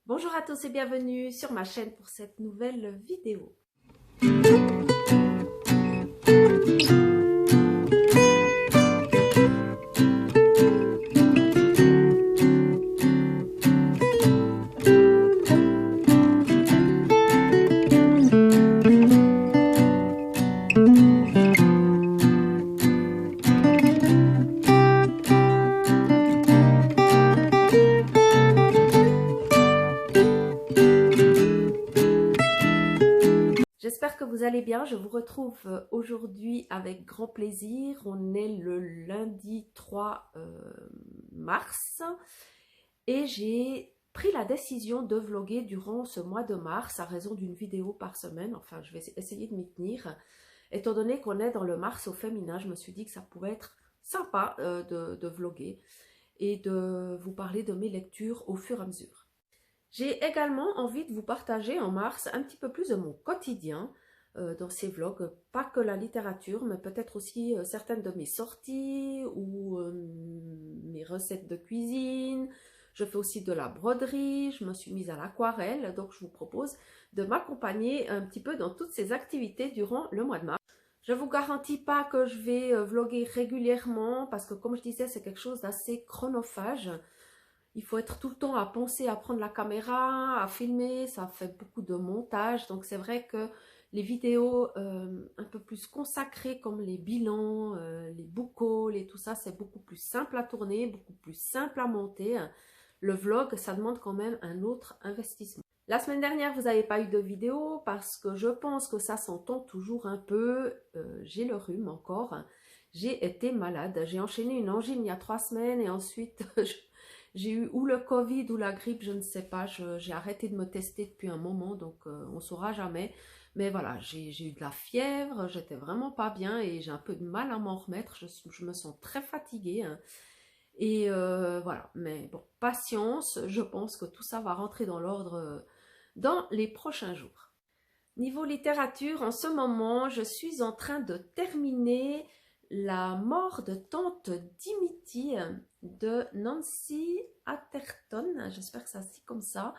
Bonjour à tous et bienvenue sur ma chaîne pour cette nouvelle vidéo. J'espère que vous allez bien, je vous retrouve aujourd'hui avec grand plaisir. On est le lundi 3 mars et j'ai pris la décision de vlogger durant ce mois de mars à raison d'une vidéo par semaine. Enfin, je vais essayer de m'y tenir. Étant donné qu'on est dans le mars au féminin, je me suis dit que ça pouvait être sympa de vlogger et de vous parler de mes lectures au fur et à mesure. J'ai également envie de vous partager en mars un petit peu plus de mon quotidien dans ces vlogs, pas que la littérature, mais peut-être aussi certaines de mes sorties ou mes recettes de cuisine. Je fais aussi de la broderie, je me suis mise à l'aquarelle, donc je vous propose de m'accompagner un petit peu dans toutes ces activités durant le mois de mars. Je ne vous garantis pas que je vais vlogger régulièrement parce que comme je disais, c'est quelque chose d'assez chronophage. Il faut être tout le temps à penser à prendre la caméra, à filmer, ça fait beaucoup de montage. Donc c'est vrai que les vidéos un peu plus consacrées comme les bilans, les book hauls et tout ça, c'est beaucoup plus simple à tourner, beaucoup plus simple à monter. Le vlog, ça demande quand même un autre investissement. La semaine dernière, vous n'avez pas eu de vidéo parce que je pense que ça s'entend toujours un peu. J'ai le rhume encore. J'ai été malade. J'ai enchaîné une angine il y a 3 semaines et ensuite j'ai eu ou le Covid ou la grippe, je ne sais pas. J'ai arrêté de me tester depuis un moment, donc on ne saura jamais. Mais voilà, j'ai eu de la fièvre, j'étais vraiment pas bien et j'ai un peu de mal à m'en remettre. Je me sens très fatiguée, hein. Et voilà, mais bon, patience, je pense que tout ça va rentrer dans l'ordre dans les prochains jours. Niveau littérature, en ce moment, je suis en train de terminer La mort de Tante Dimity de Nancy Atherton, j'espère que ça se dit comme ça,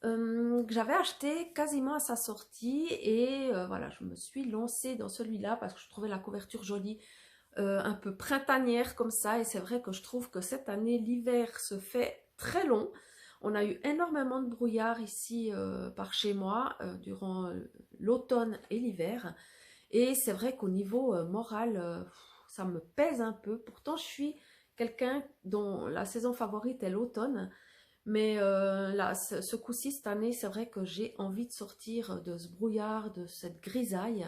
que j'avais acheté quasiment à sa sortie et voilà, je me suis lancée dans celui-là parce que je trouvais la couverture jolie, un peu printanière comme ça, et c'est vrai que je trouve que cette année, l'hiver se fait très long. On a eu énormément de brouillard ici par chez moi durant l'automne et l'hiver. Et c'est vrai qu'au niveau moral, ça me pèse un peu. Pourtant, je suis quelqu'un dont la saison favorite est l'automne. Mais là, ce coup-ci, cette année, c'est vrai que j'ai envie de sortir de ce brouillard, de cette grisaille,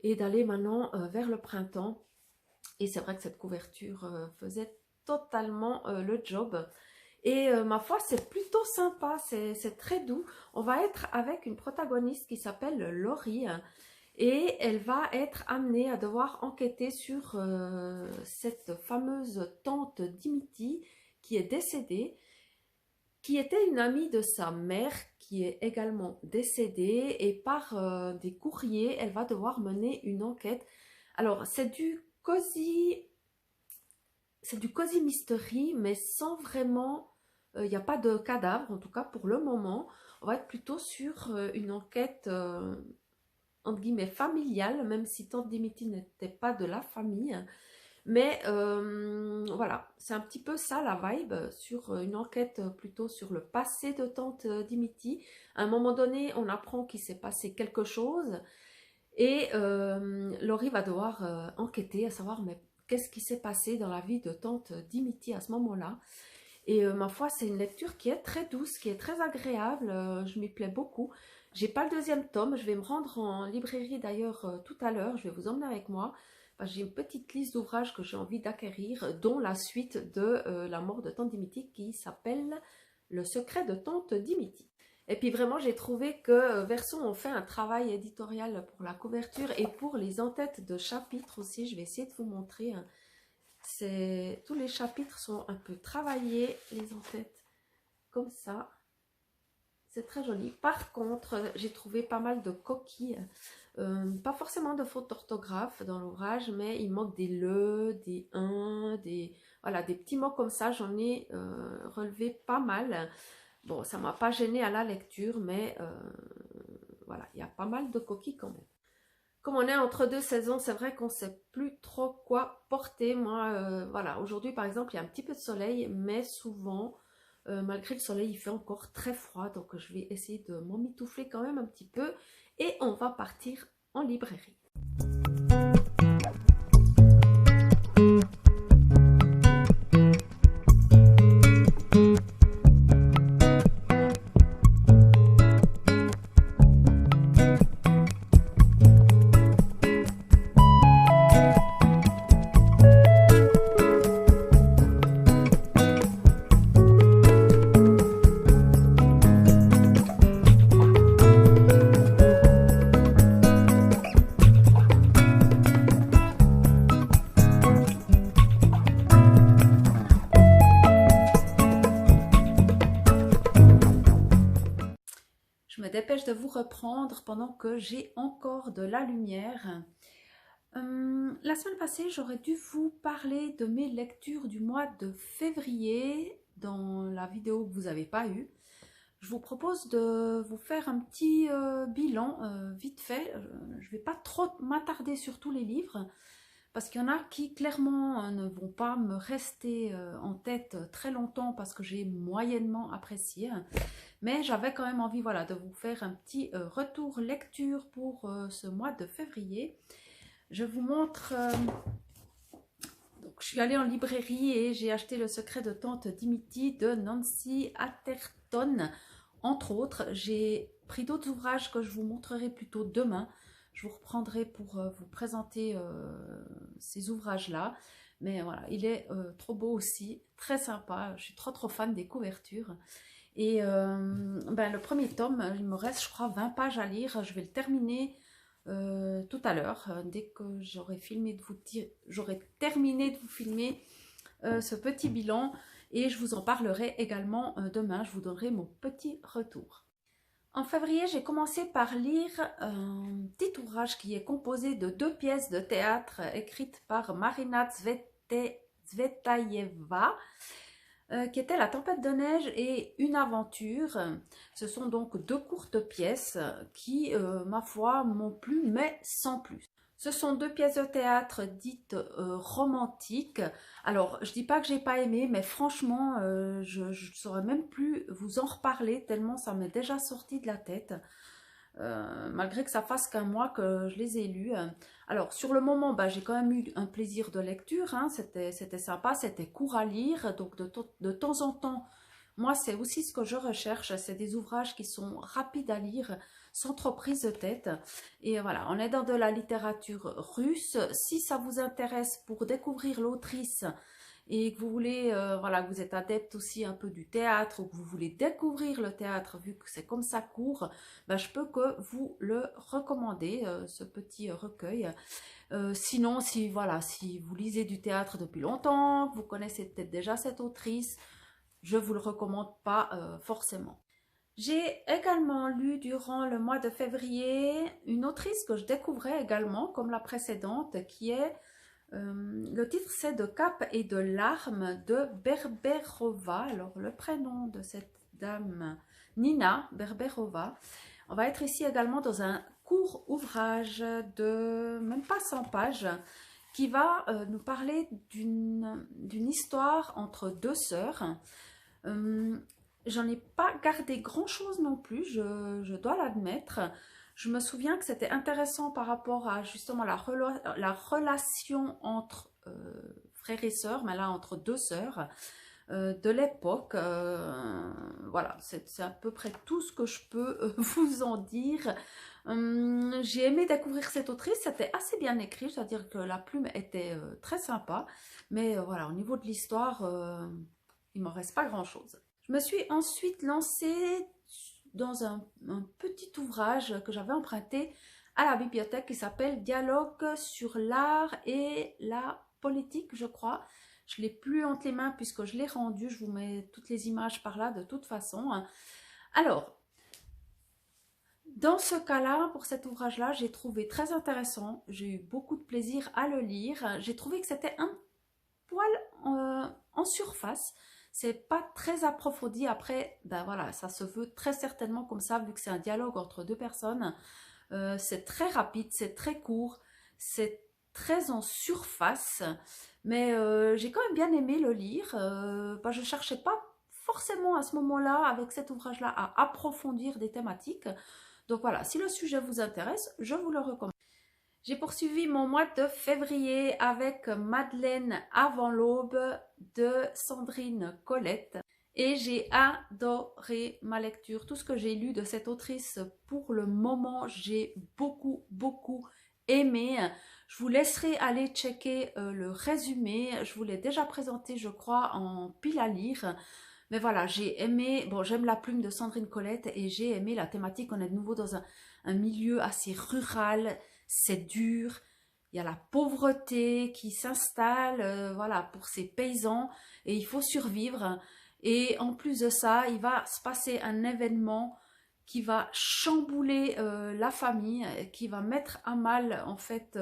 et d'aller maintenant vers le printemps. Et c'est vrai que cette couverture faisait totalement le job. Et ma foi, c'est plutôt sympa, c'est très doux. On va être avec une protagoniste qui s'appelle Laurie. Et elle va être amenée à devoir enquêter sur cette fameuse tante Dimity qui est décédée, qui était une amie de sa mère qui est également décédée. Et par des courriers, elle va devoir mener une enquête. Alors, c'est du cozy mystery, mais sans vraiment, il n'y a pas de cadavre, en tout cas pour le moment. On va être plutôt sur une enquête, entre guillemets, familiale, même si Tante Dimity n'était pas de la famille. Mais voilà, c'est un petit peu ça la vibe, sur une enquête plutôt sur le passé de Tante Dimity. À un moment donné, on apprend qu'il s'est passé quelque chose et Laurie va devoir enquêter, à savoir mais qu'est-ce qui s'est passé dans la vie de Tante Dimity à ce moment-là. Et ma foi, c'est une lecture qui est très douce, qui est très agréable, je m'y plais beaucoup. J'ai pas le deuxième tome, je vais me rendre en librairie d'ailleurs tout à l'heure, je vais vous emmener avec moi. J'ai une petite liste d'ouvrages que j'ai envie d'acquérir, dont la suite de La mort de Tante Dimity qui s'appelle Le secret de Tante Dimity. Et puis vraiment, j'ai trouvé que Verso ont fait un travail éditorial pour la couverture et pour les entêtes de chapitres aussi. Je vais essayer de vous montrer, hein. Tous les chapitres sont un peu travaillés, les entêtes, comme ça. C'est très joli. Par contre, j'ai trouvé pas mal de coquilles. Pas forcément de fautes d'orthographe dans l'ouvrage, mais il manque des le, des un, voilà, des petits mots comme ça. J'en ai relevé pas mal. Bon, ça ne m'a pas gêné à la lecture, mais voilà, il y a pas mal de coquilles quand même. Comme on est entre deux saisons, c'est vrai qu'on ne sait plus trop quoi porter. Moi, voilà, aujourd'hui par exemple, il y a un petit peu de soleil, mais souvent, malgré le soleil, il fait encore très froid. Donc je vais essayer de m'emmitoufler quand même un petit peu. Et on va partir en librairie. Je me dépêche de vous reprendre pendant que j'ai encore de la lumière. La semaine passée, j'aurais dû vous parler de mes lectures du mois de février dans la vidéo que vous n'avez pas eue. Je vous propose de vous faire un petit bilan vite fait. Je ne vais pas trop m'attarder sur tous les livres parce qu'il y en a qui clairement ne vont pas me rester en tête très longtemps parce que j'ai moyennement apprécié. Mais j'avais quand même envie, voilà, de vous faire un petit retour lecture pour ce mois de février. Je vous montre... donc, je suis allée en librairie et j'ai acheté Le secret de Tante Dimity de Nancy Atherton. Entre autres, j'ai pris d'autres ouvrages que je vous montrerai plutôt demain. Je vous reprendrai pour vous présenter ces ouvrages-là. Mais voilà, il est trop beau aussi, très sympa. Je suis trop fan des couvertures. Et le premier tome, il me reste, je crois, 20 pages à lire. Je vais le terminer tout à l'heure, dès que j'aurai terminé de vous filmer ce petit bilan. Et je vous en parlerai également demain. Je vous donnerai mon petit retour. En février, j'ai commencé par lire un petit ouvrage qui est composé de 2 pièces de théâtre écrites par Marina Tsvetaeva. Qui était La tempête de neige et Une aventure. Ce sont donc 2 courtes pièces qui, ma foi, m'ont plu, mais sans plus. Ce sont 2 pièces de théâtre dites romantiques. Alors, je ne dis pas que j'ai pas aimé, mais franchement, je ne saurais même plus vous en reparler, tellement ça m'est déjà sorti de la tête. Malgré que ça fasse qu'un mois que je les ai lus. Alors, sur le moment, j'ai quand même eu un plaisir de lecture, hein. C'était sympa, c'était court à lire, donc de temps en temps, moi, c'est aussi ce que je recherche, c'est des ouvrages qui sont rapides à lire, sans trop prise de tête. Et voilà, on est dans de la littérature russe. Si ça vous intéresse pour découvrir l'autrice, et que vous voulez, voilà, que vous êtes adepte aussi un peu du théâtre ou que vous voulez découvrir le théâtre vu que c'est comme ça court, je peux que vous le recommander, ce petit recueil. Sinon, si vous lisez du théâtre depuis longtemps, que vous connaissez peut-être déjà cette autrice, je ne vous le recommande pas forcément. J'ai également lu durant le mois de février une autrice que je découvrais également, comme la précédente, qui est... le titre c'est De Cap et de larmes de Berberova. Alors le prénom de cette dame, Nina Berberova. On va être ici également dans un court ouvrage de même pas 100 pages qui va nous parler d'une histoire entre 2 sœurs. J'en ai pas gardé grand chose non plus, je dois l'admettre. Je me souviens que c'était intéressant par rapport à justement la relation entre frères et sœurs, mais là entre 2 sœurs de l'époque. Voilà, c'est à peu près tout ce que je peux vous en dire. J'ai aimé découvrir cette autrice, c'était assez bien écrit, c'est-à-dire que la plume était très sympa. Mais voilà, au niveau de l'histoire, il ne m'en reste pas grand-chose. Je me suis ensuite lancée dans un petit ouvrage que j'avais emprunté à la bibliothèque qui s'appelle Dialogue sur l'art et la politique, je crois. Je ne l'ai plus entre les mains puisque je l'ai rendu. Je vous mets toutes les images par là de toute façon. Alors, dans ce cas-là, pour cet ouvrage-là, j'ai trouvé très intéressant. J'ai eu beaucoup de plaisir à le lire. J'ai trouvé que c'était un poil en surface. C'est pas très approfondi. Après, ben voilà, ça se veut très certainement comme ça, vu que c'est un dialogue entre deux personnes. C'est très rapide, c'est très court, c'est très en surface, mais j'ai quand même bien aimé le lire. Ben, je cherchais pas forcément à ce moment-là, avec cet ouvrage-là, à approfondir des thématiques. Donc voilà, si le sujet vous intéresse, je vous le recommande. J'ai poursuivi mon mois de février avec Madeleine avant l'aube de Sandrine Colette. Et j'ai adoré ma lecture. Tout ce que j'ai lu de cette autrice pour le moment, j'ai beaucoup aimé. Je vous laisserai aller checker le résumé. Je vous l'ai déjà présenté, je crois, en pile à lire. Mais voilà, j'ai aimé, bon, j'aime la plume de Sandrine Colette et j'ai aimé la thématique. On est de nouveau dans un milieu assez rural, c'est dur. Il y a la pauvreté qui s'installe, voilà, pour ces paysans et il faut survivre. Et en plus de ça, il va se passer un événement qui va chambouler la famille, qui va mettre à mal en fait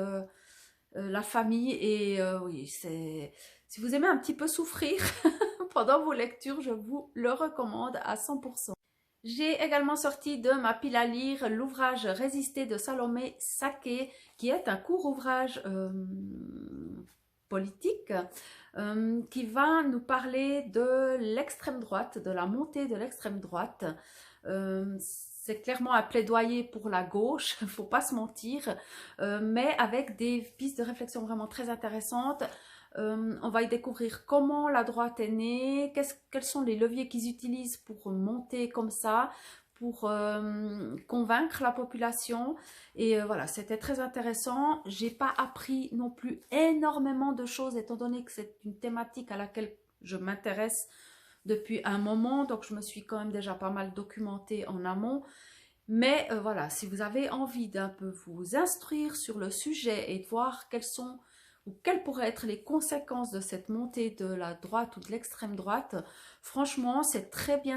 la famille. Et oui, c'est si vous aimez un petit peu souffrir pendant vos lectures, je vous le recommande à 100%. J'ai également sorti de ma pile à lire l'ouvrage Résister de Salomé Saké, qui est un court ouvrage politique qui va nous parler de l'extrême droite, de la montée de l'extrême droite. C'est clairement un plaidoyer pour la gauche, il ne faut pas se mentir, mais avec des pistes de réflexion vraiment très intéressantes. On va y découvrir comment la droite est née, quels sont les leviers qu'ils utilisent pour monter comme ça, pour convaincre la population. Et voilà, c'était très intéressant. J'ai pas appris non plus énormément de choses, étant donné que c'est une thématique à laquelle je m'intéresse depuis un moment, donc je me suis quand même déjà pas mal documentée en amont. Mais voilà, si vous avez envie d'un peu vous instruire sur le sujet et de voir quelles sont ou quelles pourraient être les conséquences de cette montée de la droite ou de l'extrême droite, franchement, c'est très bien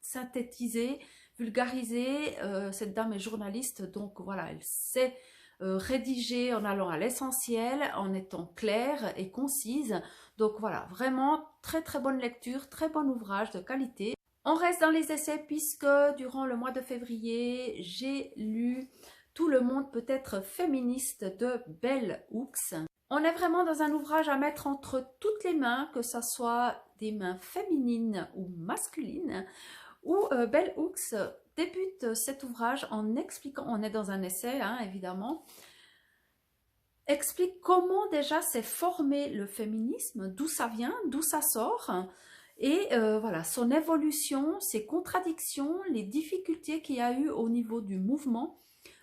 synthétisé, vulgarisé. Cette dame est journaliste, donc voilà, elle sait rédiger en allant à l'essentiel, en étant claire et concise. Donc voilà, vraiment très bonne lecture, très bon ouvrage de qualité. On reste dans les essais puisque durant le mois de février, j'ai lu Tout le monde peut être féministe de Bell Hooks. On est vraiment dans un ouvrage à mettre entre toutes les mains, que ce soit des mains féminines ou masculines, où Bell Hooks débute cet ouvrage en expliquant, on est dans un essai hein, évidemment, explique comment déjà s'est formé le féminisme, d'où ça vient, d'où ça sort, et voilà, son évolution, ses contradictions, les difficultés qu'il y a eu au niveau du mouvement,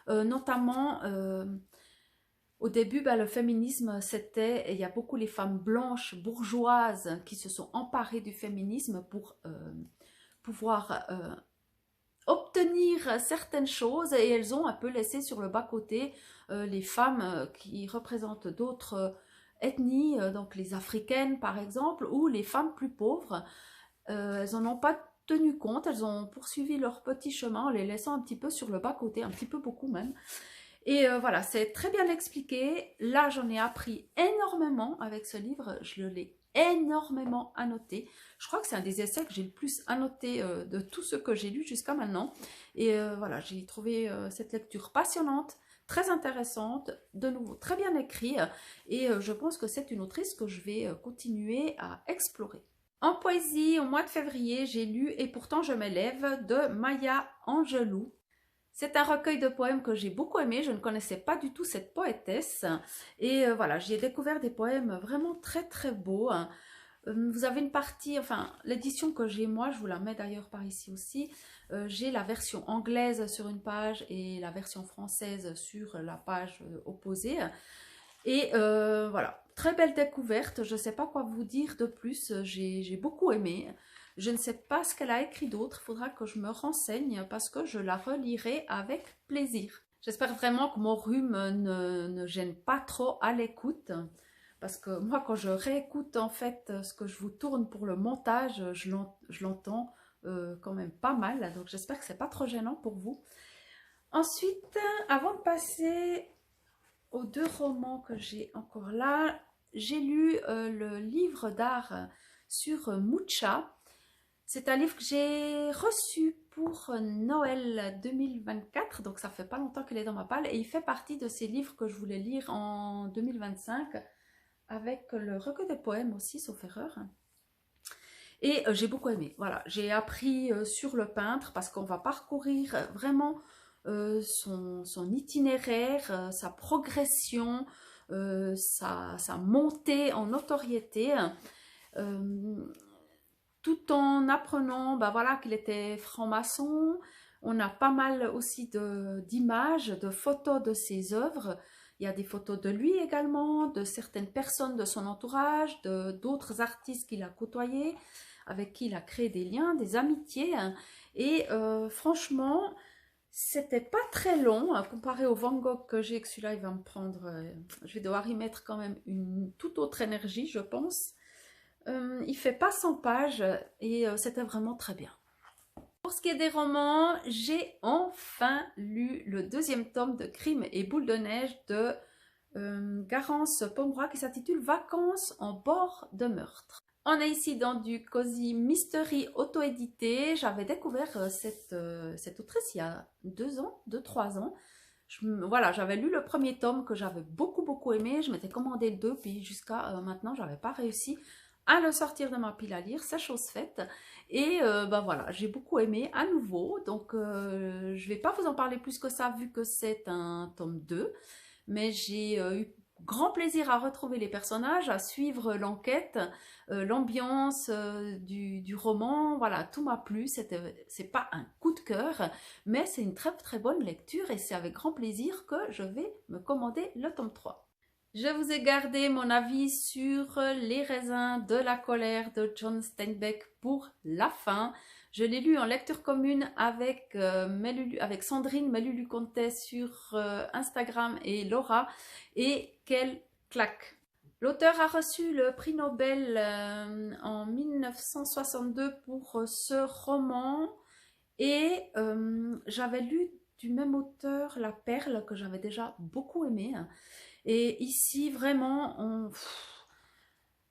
notamment au début, le féminisme, c'était, il y a beaucoup les femmes blanches, bourgeoises, qui se sont emparées du féminisme pour pouvoir obtenir certaines choses et elles ont un peu laissé sur le bas-côté les femmes qui représentent d'autres ethnies, donc les africaines par exemple, ou les femmes plus pauvres. Elles n'en ont pas tenu compte, elles ont poursuivi leur petit chemin en les laissant un petit peu sur le bas-côté, un petit peu beaucoup même. Et voilà, c'est très bien expliqué. Là, j'en ai appris énormément avec ce livre. Je l'ai énormément annoté. Je crois que c'est un des essais que j'ai le plus annoté de tout ce que j'ai lu jusqu'à maintenant. Et voilà, j'ai trouvé cette lecture passionnante, très intéressante, de nouveau très bien écrit. Et je pense que c'est une autrice que je vais continuer à explorer. En poésie, au mois de février, j'ai lu Et pourtant je m'élève de Maya Angelou. C'est un recueil de poèmes que j'ai beaucoup aimé, je ne connaissais pas du tout cette poétesse et voilà, j'ai découvert des poèmes vraiment très beaux. Vous avez une partie, enfin l'édition que j'ai moi, je vous la mets d'ailleurs par ici aussi, j'ai la version anglaise sur une page et la version française sur la page opposée. Et voilà, très belle découverte, je ne sais pas quoi vous dire de plus, j'ai beaucoup aimé. Je ne sais pas ce qu'elle a écrit d'autre, il faudra que je me renseigne parce que je la relirai avec plaisir. J'espère vraiment que mon rhume ne gêne pas trop à l'écoute. Parce que moi, quand je réécoute en fait ce que je vous tourne pour le montage, je l'entends quand même pas mal. Donc j'espère que c'est pas trop gênant pour vous. Ensuite, avant de passer aux deux romans que j'ai encore là, j'ai lu le livre d'art sur Mucha. C'est un livre que j'ai reçu pour Noël 2024, donc ça fait pas longtemps qu'il est dans ma palle, et il fait partie de ces livres que je voulais lire en 2025, avec le recueil de poèmes aussi, sauf erreur. Et j'ai beaucoup aimé, voilà, j'ai appris sur le peintre, parce qu'on va parcourir vraiment son itinéraire, sa progression, sa montée en notoriété, tout en apprenant voilà, qu'il était franc-maçon. On a pas mal aussi d'images, de photos de ses œuvres. Il y a des photos de lui également, de certaines personnes de son entourage, d'autres artistes qu'il a côtoyés, avec qui il a créé des liens, des amitiés. Et franchement, c'était pas très long, comparé au Van Gogh que j'ai, que celui-là il va me prendre, je vais devoir y mettre quand même une toute autre énergie, je pense. Il fait pas 100 pages et c'était vraiment très bien. Pour ce qui est des romans, j'ai enfin lu le deuxième tome de Crime et Boule de Neige de Garance Pomeroy qui s'intitule Vacances en bord de meurtre. On est ici dans du Cozy Mystery auto-édité. J'avais découvert cette autrice il y a 2-3 ans. Voilà, j'avais lu le premier tome que j'avais beaucoup aimé. Je m'étais commandé le 2, puis jusqu'à maintenant, j'avais pas réussi à le sortir de ma pile à lire, c'est chose faite. Et voilà, j'ai beaucoup aimé à nouveau. Donc, je vais pas vous en parler plus que ça, vu que c'est un tome 2. Mais j'ai eu grand plaisir à retrouver les personnages, à suivre l'enquête, l'ambiance du roman. Voilà, tout m'a plu. C'est pas un coup de cœur, mais c'est une très bonne lecture. Et c'est avec grand plaisir que je vais me commander le tome 3. Je vous ai gardé mon avis sur Les raisins de la colère de John Steinbeck pour la fin. Je l'ai lu en lecture commune avec Sandrine Melulu-Contet sur Instagram et Laura. Et quelle claque! L'auteur a reçu le prix Nobel en 1962 pour ce roman. Et j'avais lu du même auteur La Perle, que j'avais déjà beaucoup aimé. Et ici, vraiment,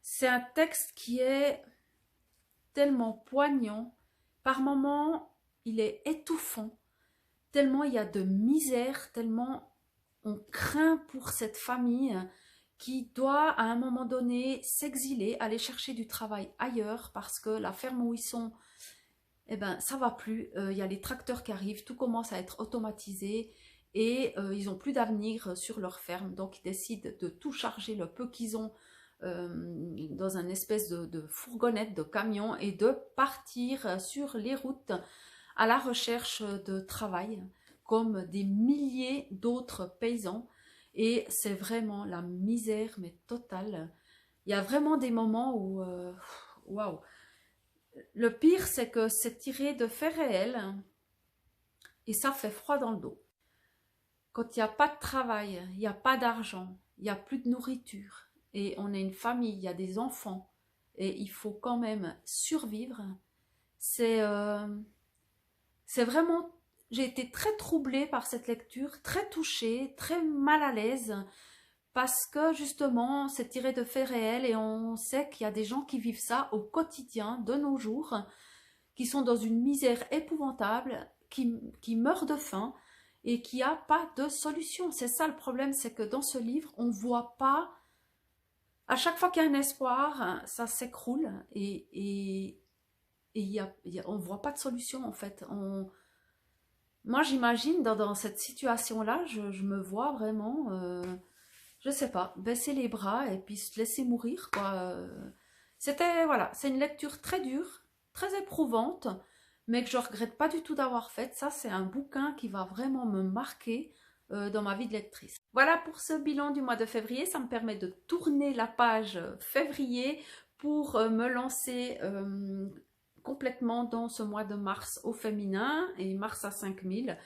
c'est un texte qui est tellement poignant. Par moments, il est étouffant. Tellement il y a de misère, tellement on craint pour cette famille qui doit, à un moment donné, s'exiler, aller chercher du travail ailleurs parce que la ferme où ils sont, eh ben, ça va plus. Il y a les tracteurs qui arrivent, tout commence à être automatisé. Et ils n'ont plus d'avenir sur leur ferme, donc ils décident de tout charger le peu qu'ils ont dans un espèce de fourgonnette, de camion, et de partir sur les routes à la recherche de travail, comme des milliers d'autres paysans. Et c'est vraiment la misère, mais totale. Il y a vraiment des moments où, waouh! Le pire, c'est que c'est tiré de faits réels, et ça fait froid dans le dos. Quand il n'y a pas de travail, il n'y a pas d'argent, il n'y a plus de nourriture, et on est une famille, il y a des enfants, et il faut quand même survivre. C'est vraiment... J'ai été très troublée par cette lecture, très touchée, très mal à l'aise, parce que justement, c'est tiré de faits réels, et on sait qu'il y a des gens qui vivent ça au quotidien, de nos jours, qui sont dans une misère épouvantable, qui meurent de faim, et qu'il n'y a pas de solution. C'est ça le problème, c'est que dans ce livre, on ne voit pas, à chaque fois qu'il y a un espoir, ça s'écroule et on ne voit pas de solution en fait. Moi j'imagine dans cette situation-là, je me vois vraiment, je sais pas, baisser les bras et puis se laisser mourir, quoi. Voilà, c'est une lecture très dure, très éprouvante, mais que je regrette pas du tout d'avoir faite. Ça, c'est un bouquin qui va vraiment me marquer dans ma vie de lectrice. Voilà pour ce bilan du mois de février. Ça me permet de tourner la page février pour me lancer complètement dans ce mois de mars au féminin et mars à 5000.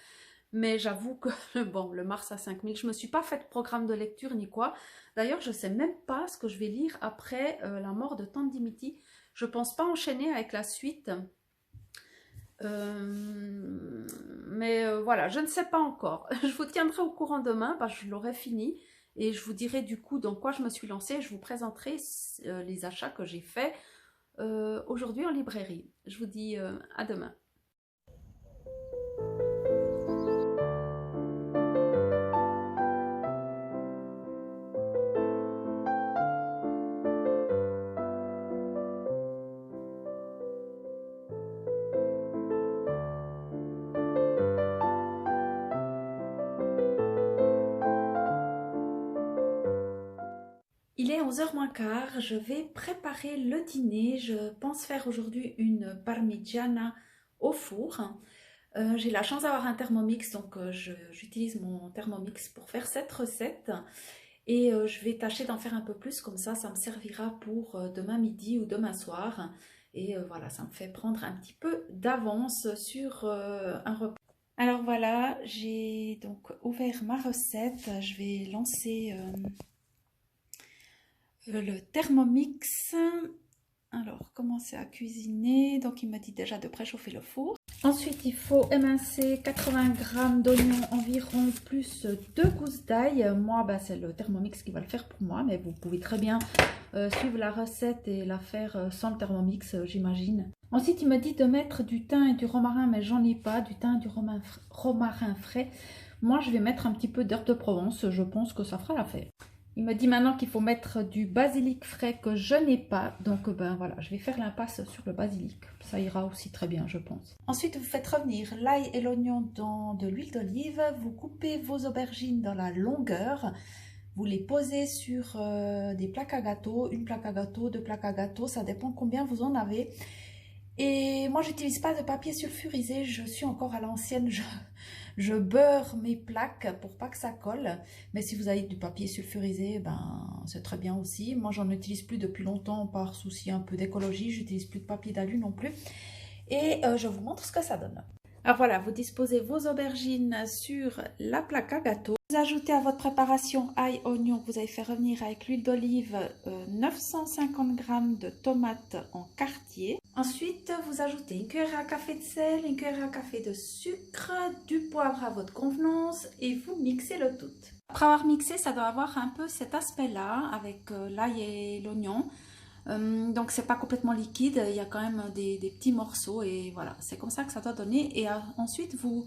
Mais j'avoue que, bon, le mars à 5000, je ne me suis pas fait de programme de lecture ni quoi. D'ailleurs, je ne sais même pas ce que je vais lire après la mort de Tante Dimity. Je ne pense pas enchaîner avec la suite. Voilà, je ne sais pas encore. Je vous tiendrai au courant demain parce que je l'aurai fini. Et je vous dirai du coup dans quoi je me suis lancée. Je vous présenterai les achats que j'ai faits aujourd'hui en librairie. Je vous dis à demain. Il est 11h moins quart, je vais préparer le dîner. Je pense faire aujourd'hui une parmigiana au four. J'ai la chance d'avoir un Thermomix, donc j'utilise mon Thermomix pour faire cette recette. Et je vais tâcher d'en faire un peu plus, comme ça me servira pour demain midi ou demain soir. Et voilà, ça me fait prendre un petit peu d'avance sur un repas. Alors voilà, j'ai donc ouvert ma recette. Je vais lancer le Thermomix. Alors, commencer à cuisiner. Donc, il m'a dit déjà de préchauffer le four. Ensuite, il faut émincer 80 g d'oignons environ, plus 2 gousses d'ail. Moi, c'est le Thermomix qui va le faire pour moi, mais vous pouvez très bien suivre la recette et la faire sans le Thermomix, j'imagine. Ensuite, il me dit de mettre du thym et du romarin, mais j'en ai pas, du thym et du romarin frais. Moi, je vais mettre un petit peu d'herbe de Provence, je pense que ça fera l'affaire. Il me dit maintenant qu'il faut mettre du basilic frais que je n'ai pas. Donc voilà, je vais faire l'impasse sur le basilic. Ça ira aussi très bien, je pense. Ensuite, vous faites revenir l'ail et l'oignon dans de l'huile d'olive. Vous coupez vos aubergines dans la longueur. Vous les posez sur des plaques à gâteau. Une plaque à gâteau, deux plaques à gâteau. Ça dépend combien vous en avez. Et moi, j'utilise pas de papier sulfurisé. Je suis encore à l'ancienne. Je beurre mes plaques pour pas que ça colle. Mais si vous avez du papier sulfurisé, c'est très bien aussi. Moi, j'en utilise plus depuis longtemps par souci un peu d'écologie. J'utilise plus de papier d'alu non plus. Et je vous montre ce que ça donne. Alors voilà, vous disposez vos aubergines sur la plaque à gâteau. Vous ajoutez à votre préparation ail, oignon que vous avez fait revenir avec l'huile d'olive 950 g de tomates en quartier. Ensuite, vous ajoutez une cuillère à café de sel, une cuillère à café de sucre, du poivre à votre convenance et vous mixez le tout. Après avoir mixé, ça doit avoir un peu cet aspect-là avec l'ail et l'oignon. Donc c'est pas complètement liquide, il y a quand même des petits morceaux et voilà, c'est comme ça que ça doit donner. Et ensuite, vous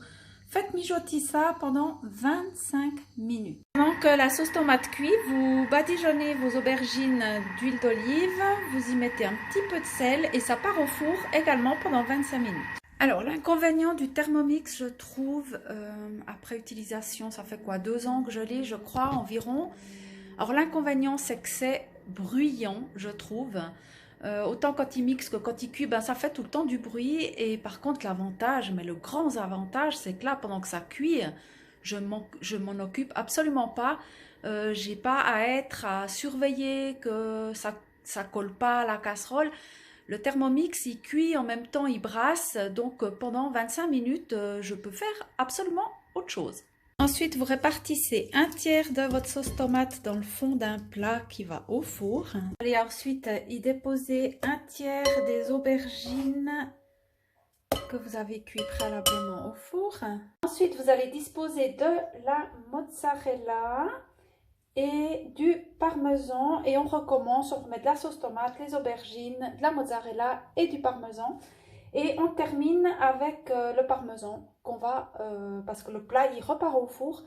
faites mijoter ça pendant 25 minutes. Pendant que la sauce tomate cuit, vous badigeonnez vos aubergines d'huile d'olive, vous y mettez un petit peu de sel et ça part au four également pendant 25 minutes. Alors, l'inconvénient du Thermomix, je trouve, après utilisation, ça fait quoi, 2 ans que je l'ai, je crois, environ. Alors, l'inconvénient, c'est que c'est bruyant, je trouve. Autant quand il mixe que quand il cuit, ça fait tout le temps du bruit. Et par contre, l'avantage, mais le grand avantage, c'est que là, pendant que ça cuit, je m'en occupe absolument pas. J'ai pas à surveiller que ça colle pas à la casserole. Le Thermomix, il cuit, en même temps, il brasse. Donc, pendant 25 minutes, je peux faire absolument autre chose. Ensuite, vous répartissez un tiers de votre sauce tomate dans le fond d'un plat qui va au four. Allez ensuite y déposer un tiers des aubergines que vous avez cuit préalablement au four. Ensuite, vous allez disposer de la mozzarella et du parmesan. Et on recommence, on remet de la sauce tomate, les aubergines, de la mozzarella et du parmesan. Et on termine avec le parmesan qu'on va, parce que le plat il repart au four.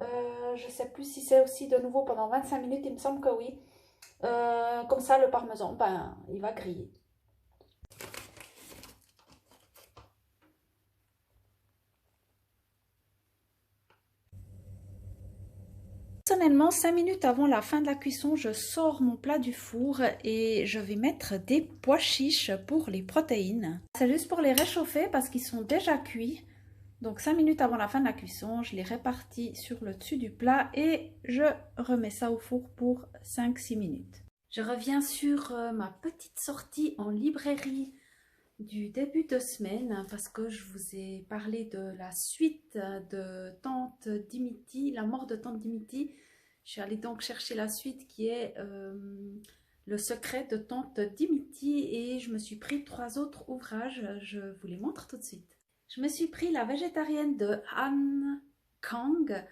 Je ne sais plus si c'est aussi de nouveau pendant 25 minutes, il me semble que oui. Comme ça le parmesan, il va griller. Personnellement, 5 minutes avant la fin de la cuisson, je sors mon plat du four et je vais mettre des pois chiches pour les protéines. C'est juste pour les réchauffer parce qu'ils sont déjà cuits. Donc 5 minutes avant la fin de la cuisson, je les répartis sur le dessus du plat et je remets ça au four pour 5-6 minutes. Je reviens sur ma petite sortie en librairie du début de semaine parce que je vous ai parlé de la suite de Tante Dimity, la mort de Tante Dimity. Je suis allée donc chercher la suite qui est Le secret de Tante Dimity et je me suis pris 3 autres ouvrages, je vous les montre tout de suite. Je me suis pris La végétarienne de Han Kang.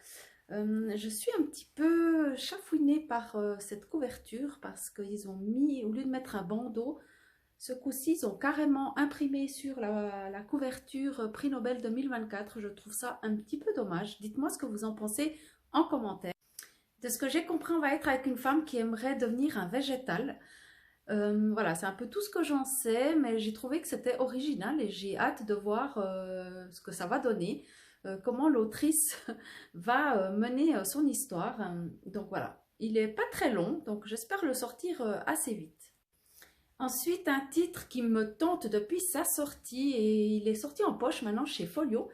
Je suis un petit peu chafouinée par cette couverture parce qu'ils ont mis, au lieu de mettre un bandeau, Ce coup-ci, ils ont carrément imprimé sur la couverture prix Nobel 2024. Je trouve ça un petit peu dommage. Dites-moi ce que vous en pensez en commentaire. De ce que j'ai compris, on va être avec une femme qui aimerait devenir un végétal. Voilà, c'est un peu tout ce que j'en sais, mais j'ai trouvé que c'était original et j'ai hâte de voir ce que ça va donner, comment l'autrice va mener son histoire. Donc voilà, il n'est pas très long, donc j'espère le sortir assez vite. Ensuite, un titre qui me tente depuis sa sortie, et il est sorti en poche maintenant chez Folio.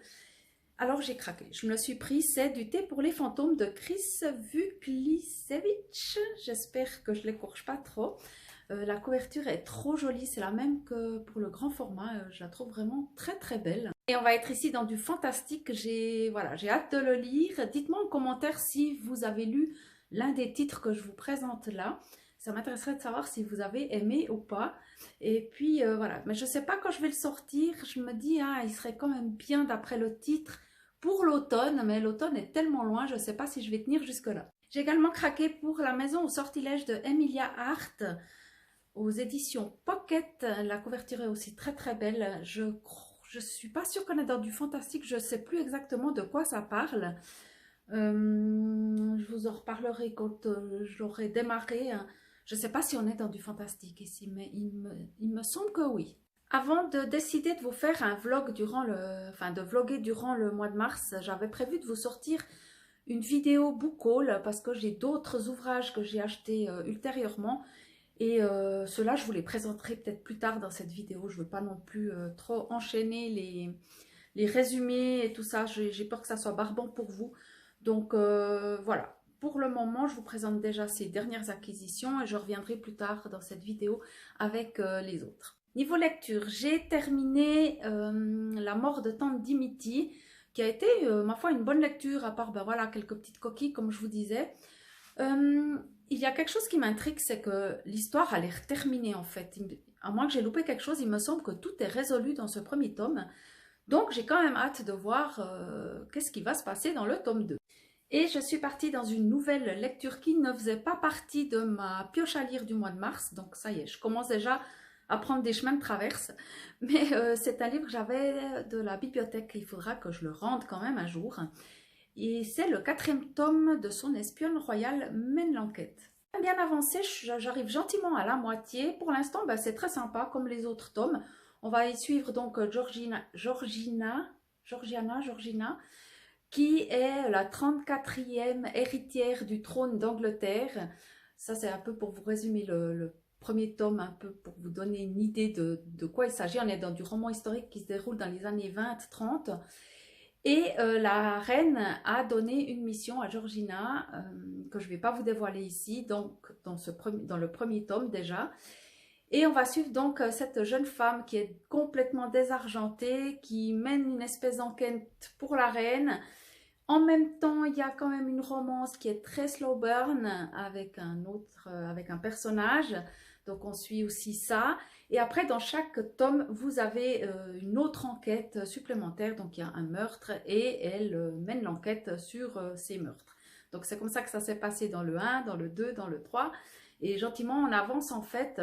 Alors j'ai craqué, je me le suis pris, c'est Du thé pour les fantômes de Chris Vuklisevich. J'espère que je ne l'écorche pas trop. La couverture est trop jolie, c'est la même que pour le grand format, je la trouve vraiment très très belle. Et on va être ici dans du fantastique, voilà, j'ai hâte de le lire. Dites-moi en commentaire si vous avez lu l'un des titres que je vous présente là. Ça m'intéresserait de savoir si vous avez aimé ou pas. Et puis voilà, mais je ne sais pas quand je vais le sortir, je me dis, ah, il serait quand même bien d'après le titre pour l'automne, mais l'automne est tellement loin, je ne sais pas si je vais tenir jusque-là. J'ai également craqué pour La maison au sortilège de Emilia Hart, aux éditions Pocket. La couverture est aussi très très belle. Je suis pas sûre qu'on est dans du fantastique, je ne sais plus exactement de quoi ça parle. Je vous en reparlerai quand j'aurai démarré. Je ne sais pas si on est dans du fantastique ici, mais il me semble que oui. Avant de décider de vous faire un vlog de vlogger durant le mois de mars, j'avais prévu de vous sortir une vidéo book haul parce que j'ai d'autres ouvrages que j'ai achetés ultérieurement. Et ceux-là, je vous les présenterai peut-être plus tard dans cette vidéo. Je ne veux pas non plus trop enchaîner les résumés et tout ça. J'ai peur que ça soit barbant pour vous. Donc voilà, pour le moment, je vous présente déjà ces dernières acquisitions et je reviendrai plus tard dans cette vidéo avec les autres. Niveau lecture, j'ai terminé La mort de Tante Dimity, qui a été, ma foi, une bonne lecture, à part ben, voilà, quelques petites coquilles, comme je vous disais. Il y a quelque chose qui m'intrigue, c'est que l'histoire a l'air terminée en fait. À moins que j'ai loupé quelque chose, il me semble que tout est résolu dans ce premier tome. Donc j'ai quand même hâte de voir qu'est-ce qui va se passer dans le tome 2. Et je suis partie dans une nouvelle lecture qui ne faisait pas partie de ma pioche à lire du mois de mars. Donc ça y est, je commence déjà à prendre des chemins de traverse. Mais c'est un livre que j'avais de la bibliothèque. Il faudra que je le rende quand même un jour. Et c'est le 4e tome de Son espionne royale mène l'enquête. Bien avancé, j'arrive gentiment à la moitié. Pour l'instant, ben, c'est très sympa comme les autres tomes. On va y suivre donc Georgina, qui est la 34e héritière du trône d'Angleterre. Ça, c'est un peu pour vous résumer le premier tome, un peu pour vous donner une idée de quoi il s'agit. On est dans du roman historique qui se déroule dans les années 20-30. Et la reine a donné une mission à Georgina, que je ne vais pas vous dévoiler ici, donc dans le premier tome déjà. Et on va suivre donc cette jeune femme qui est complètement désargentée, qui mène une espèce d'enquête pour la reine. En même temps, il y a quand même une romance qui est très slow burn avec un personnage. Donc on suit aussi ça. Et après, dans chaque tome, vous avez une autre enquête supplémentaire. Donc il y a un meurtre et elle mène l'enquête sur ces meurtres. Donc c'est comme ça que ça s'est passé dans le 1, dans le 2, dans le 3. Et gentiment, on avance en fait.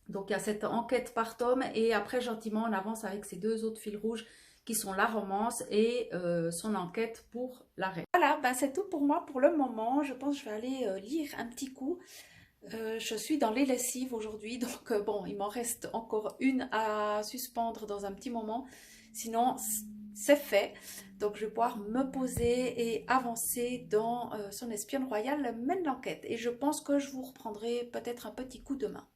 Donc il y a cette enquête par tome et après gentiment on avance avec ces deux autres fils rouges qui sont la romance et son enquête pour la reine. Voilà, ben c'est tout pour moi pour le moment. Je pense que je vais aller lire un petit coup. Je suis dans les lessives aujourd'hui, donc bon, il m'en reste encore une à suspendre dans un petit moment. Sinon, c'est fait. Donc je vais pouvoir me poser et avancer dans Son espionne royale mène l'enquête. Et je pense que je vous reprendrai peut-être un petit coup demain.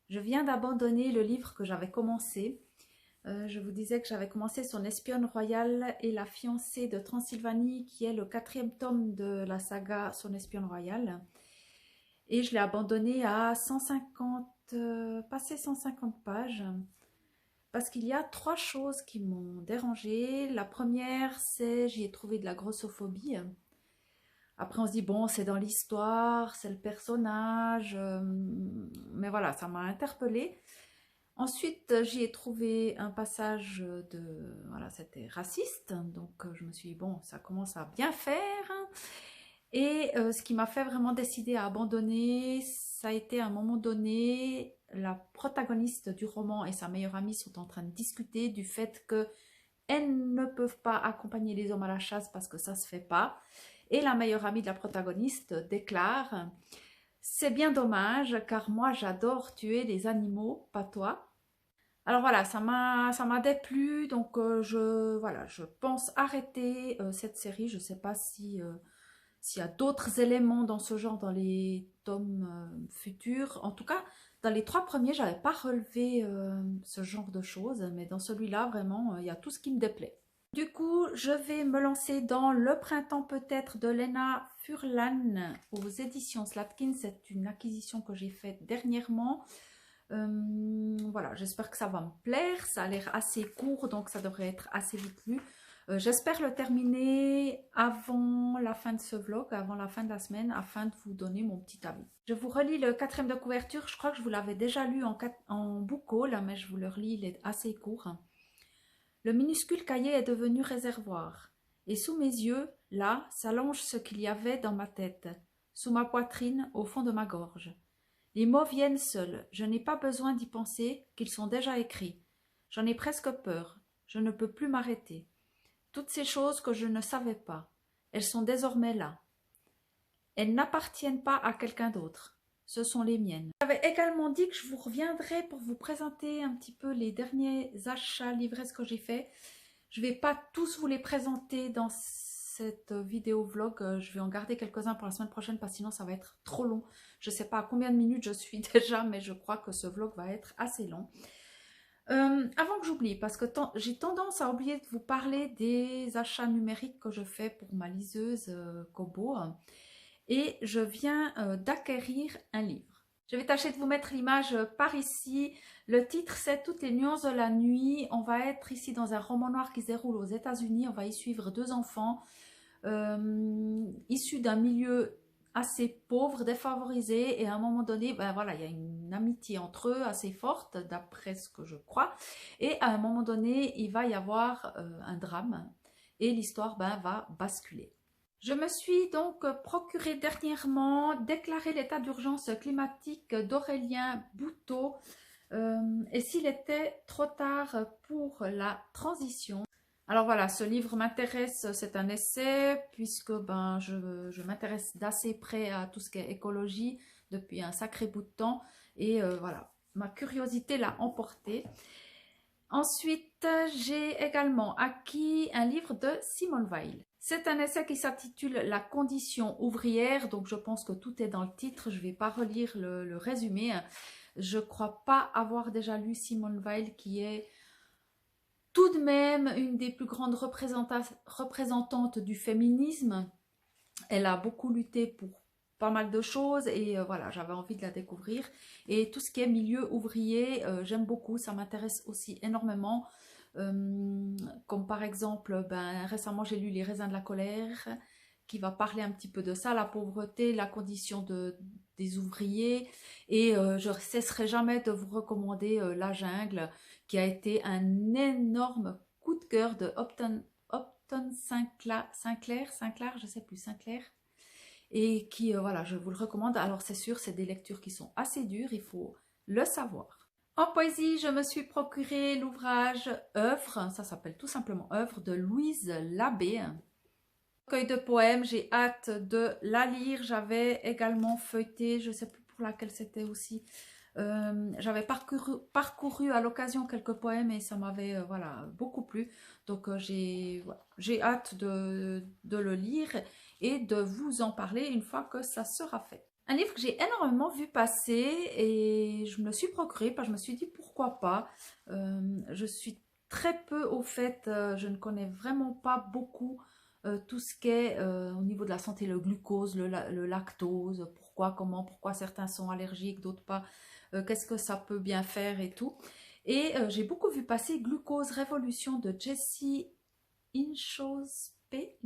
Je viens d'abandonner le livre que j'avais commencé. Je vous disais que j'avais commencé Son espionne royale et la fiancée de Transylvanie, qui est le 4e tome de la saga Son espionne royale. Et je l'ai abandonné à 150, passé 150 pages. parce qu'il y a 3 choses qui m'ont dérangée. La première, c'est j'y ai trouvé de la grossophobie. Après, on se dit, bon, c'est dans l'histoire, c'est le personnage, mais voilà, ça m'a interpellée. Ensuite, j'y ai trouvé un passage de, voilà, c'était raciste, donc je me suis dit, bon, ça commence à bien faire. Et ce qui m'a fait vraiment décider à abandonner, ça a été à un moment donné, la protagoniste du roman et sa meilleure amie sont en train de discuter du fait qu'elles ne peuvent pas accompagner les hommes à la chasse parce que ça se fait pas. Et la meilleure amie de la protagoniste déclare: c'est bien dommage car moi j'adore tuer les animaux, pas toi. Alors voilà, ça m'a déplu, donc voilà, je pense arrêter cette série. Je ne sais pas si s'il y a d'autres éléments dans ce genre dans les tomes futurs. En tout cas, dans les 3 premiers, j'avais pas relevé ce genre de choses, mais dans celui-là, vraiment, il y a tout ce qui me déplaît. Du coup, je vais me lancer dans Le printemps peut-être de Lena Furlan aux éditions Slatkin. C'est une acquisition que j'ai faite dernièrement. Voilà, j'espère que ça va me plaire. Ça a l'air assez court, donc ça devrait être assez vite lu. J'espère le terminer avant la fin de ce vlog, avant la fin de la semaine, afin de vous donner mon petit avis. Je vous relis le 4e de couverture. Je crois que je vous l'avais déjà lu en book haul, mais je vous le relis, il est assez court. Le minuscule cahier est devenu réservoir, et sous mes yeux, là, s'allonge ce qu'il y avait dans ma tête, sous ma poitrine, au fond de ma gorge. Les mots viennent seuls, je n'ai pas besoin d'y penser, qu'ils sont déjà écrits. J'en ai presque peur, je ne peux plus m'arrêter. Toutes ces choses que je ne savais pas, elles sont désormais là. Elles n'appartiennent pas à quelqu'un d'autre, ce sont les miennes. J'avais également dit que je vous reviendrai pour vous présenter un petit peu les derniers achats livresques que j'ai fait. Je ne vais pas tous vous les présenter dans cette vidéo vlog, je vais en garder quelques-uns pour la semaine prochaine parce que sinon ça va être trop long. Je ne sais pas à combien de minutes je suis déjà, mais je crois que ce vlog va être assez long. Avant que j'oublie, parce que j'ai tendance à oublier de vous parler des achats numériques que je fais pour ma liseuse Kobo. Et je viens d'acquérir un livre. Je vais tâcher de vous mettre l'image par ici. Le titre, c'est Toutes les nuances de la nuit. On va être ici dans un roman noir qui se déroule aux États-Unis. On va y suivre 2 enfants issus d'un milieu assez pauvre, défavorisé, et à un moment donné, ben voilà, il y a une amitié entre eux assez forte, d'après ce que je crois, et à un moment donné, il va y avoir un drame, et l'histoire va basculer. Je me suis donc procuré dernièrement Déclarer l'état d'urgence climatique d'Aurélien Bouteau, et s'il était trop tard pour la transition. Alors voilà, ce livre m'intéresse, c'est un essai, puisque ben, je m'intéresse d'assez près à tout ce qui est écologie depuis un sacré bout de temps. Et voilà, ma curiosité l'a emporté. Ensuite, j'ai également acquis un livre de Simone Weil. C'est un essai qui s'intitule La condition ouvrière, donc je pense que tout est dans le titre, je ne vais pas relire le résumé. Je ne crois pas avoir déjà lu Simone Weil, qui est tout de même une des plus grandes représentantes du féminisme. Elle a beaucoup lutté pour pas mal de choses et voilà, j'avais envie de la découvrir. Et tout ce qui est milieu ouvrier, j'aime beaucoup, ça m'intéresse aussi énormément. Comme par exemple, ben, récemment j'ai lu Les raisins de la colère, qui va parler un petit peu de ça, la pauvreté, la condition des ouvriers. Et je ne cesserai jamais de vous recommander La jungle, qui a été un énorme coup de cœur de Upton Sinclair, je sais plus, Sinclair, et qui, voilà, je vous le recommande. Alors c'est sûr, c'est des lectures qui sont assez dures, il faut le savoir. En poésie, je me suis procuré l'ouvrage Œuvre, ça s'appelle tout simplement Œuvre, de Louise Labbé. Recueil de poèmes, j'ai hâte de la lire. J'avais également feuilleté, je ne sais plus pour laquelle c'était aussi. J'avais parcouru à l'occasion quelques poèmes et ça m'avait voilà, beaucoup plu. Donc j'ai hâte de le lire et de vous en parler une fois que ça sera fait. Un livre que j'ai énormément vu passer et je me le suis procuré parce que je me suis dit pourquoi pas. Je suis très peu au fait, je ne connais vraiment pas beaucoup tout ce qui est au niveau de la santé, le glucose, le lactose, pourquoi certains sont allergiques, d'autres pas, qu'est-ce que ça peut bien faire et tout. Et j'ai beaucoup vu passer Glucose Révolution de Jessie Inchauspé.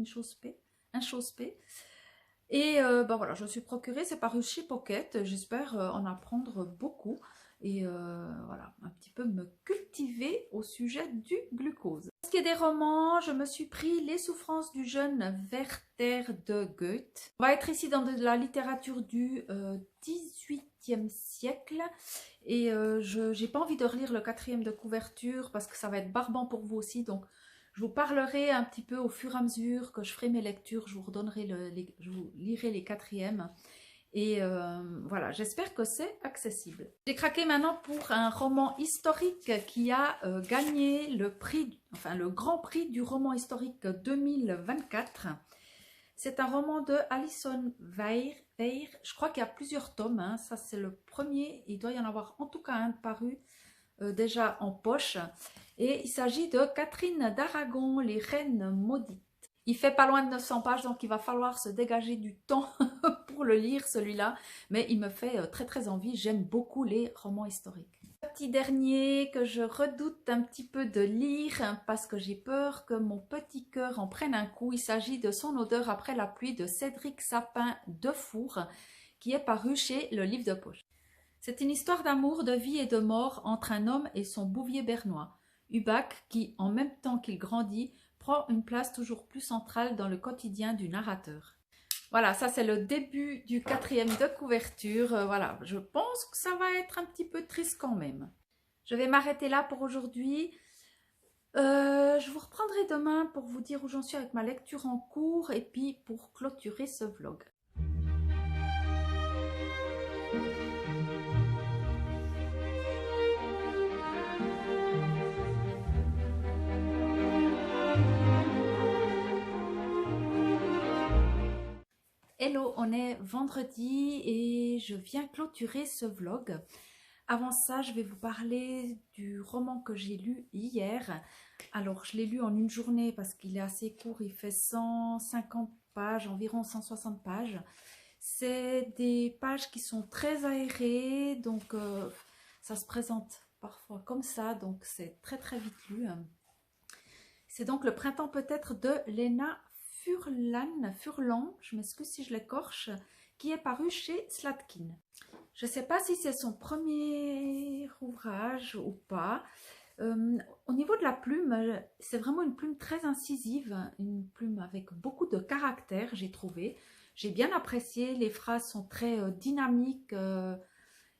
Et ben voilà, je me suis procuré, c'est paru chez Pocket, j'espère en apprendre beaucoup et voilà, un petit peu me cultiver au sujet du glucose. Pour ce qui est des romans, je me suis pris Les souffrances du jeune Werther de Goethe. On va être ici dans de la littérature du XVIIIe siècle et je n'ai pas envie de relire le 4e de couverture parce que ça va être barbant pour vous aussi, donc je vous parlerai un petit peu au fur et à mesure que je ferai mes lectures, je vous lirai les 4e. Et voilà, j'espère que c'est accessible. J'ai craqué maintenant pour un roman historique qui a gagné le prix, enfin le grand prix du roman historique 2024. C'est un roman de Alison Weir. Je crois qu'il y a plusieurs tomes, hein. Ça c'est le premier, il doit y en avoir en tout cas un paru déjà en poche. Et il s'agit de Catherine d'Aragon, Les Reines Maudites. Il fait pas loin de 900 pages, donc il va falloir se dégager du temps pour le lire celui-là. Mais il me fait très très envie, j'aime beaucoup les romans historiques. Le petit dernier que je redoute un petit peu de lire parce que j'ai peur que mon petit cœur en prenne un coup. Il s'agit de Son odeur après la pluie de Cédric Sapin Defour qui est paru chez Le Livre de Poche. C'est une histoire d'amour, de vie et de mort entre un homme et son bouvier bernois. Hubac, qui, en même temps qu'il grandit, prend une place toujours plus centrale dans le quotidien du narrateur. Voilà, ça c'est le début du 4e de couverture. Voilà, je pense que ça va être un petit peu triste quand même. Je vais m'arrêter là pour aujourd'hui. Je vous reprendrai demain pour vous dire où j'en suis avec ma lecture en cours et puis pour clôturer ce vlog. Hello, on est vendredi et je viens clôturer ce vlog. Avant ça, je vais vous parler du roman que j'ai lu hier. Alors, je l'ai lu en une journée parce qu'il est assez court, il fait 150 pages, environ 160 pages. C'est des pages qui sont très aérées, donc ça se présente parfois comme ça, donc c'est très très vite lu. C'est donc Le printemps peut-être de Lena Furlan, je m'excuse si je l'écorche, qui est paru chez Slatkin. Je ne sais pas si c'est son premier ouvrage ou pas. Au niveau de la plume, c'est vraiment une plume très incisive, une plume avec beaucoup de caractère, j'ai trouvé. J'ai bien apprécié, les phrases sont très dynamiques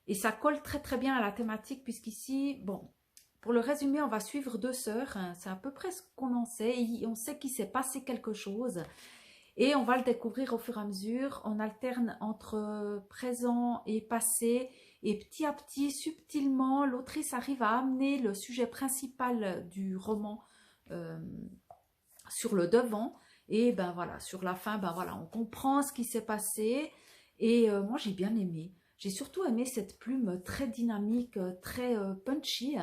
et ça colle très très bien à la thématique puisqu'ici, bon, pour le résumer, on va suivre deux sœurs, hein, c'est à peu près ce qu'on en sait, on sait qu'il s'est passé quelque chose et on va le découvrir au fur et à mesure. On alterne entre présent et passé et petit à petit, subtilement, l'autrice arrive à amener le sujet principal du roman sur le devant et ben voilà, sur la fin, ben voilà, on comprend ce qui s'est passé et moi j'ai bien aimé. J'ai surtout aimé cette plume très dynamique, très punchy.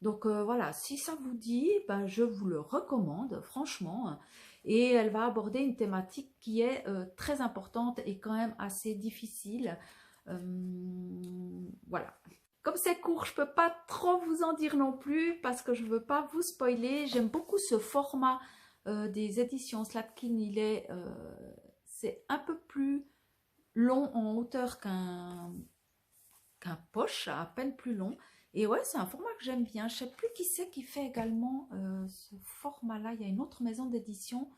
Donc voilà, si ça vous dit, ben, je vous le recommande, franchement. Et elle va aborder une thématique qui est très importante et quand même assez difficile. Voilà. Comme c'est court, je ne peux pas trop vous en dire non plus parce que je ne veux pas vous spoiler. J'aime beaucoup ce format des éditions Slatkin. C'est un peu plus long en hauteur qu'un poche, à peine plus long. Et ouais, c'est un format que j'aime bien. Je ne sais plus qui c'est qui fait également ce format-là. Il y a une autre maison d'édition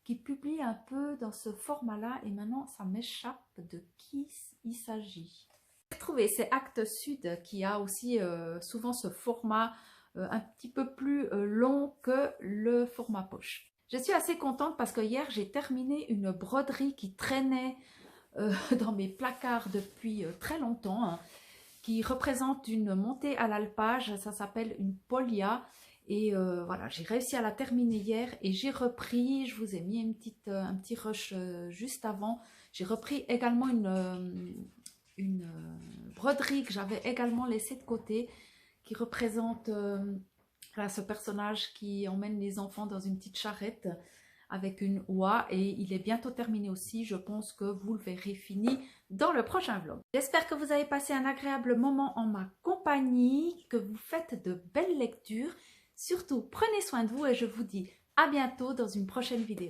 qui publie un peu dans ce format-là. Et maintenant, ça m'échappe de qui il s'agit. J'ai trouvé, c'est Actes Sud qui a aussi souvent ce format un petit peu plus long que le format poche. Je suis assez contente parce que hier, j'ai terminé une broderie qui traînait dans mes placards depuis très longtemps, hein, qui représente une montée à l'alpage, ça s'appelle une polia et voilà, j'ai réussi à la terminer hier et j'ai repris, je vous ai mis un petit rush juste avant, j'ai repris également une broderie que j'avais également laissée de côté qui représente voilà, ce personnage qui emmène les enfants dans une petite charrette avec une oie et il est bientôt terminé aussi. Je pense que vous le verrez fini dans le prochain vlog. J'espère que vous avez passé un agréable moment en ma compagnie. compagnie, que vous faites de belles lectures. Surtout, prenez soin de vous et je vous dis à bientôt dans une prochaine vidéo.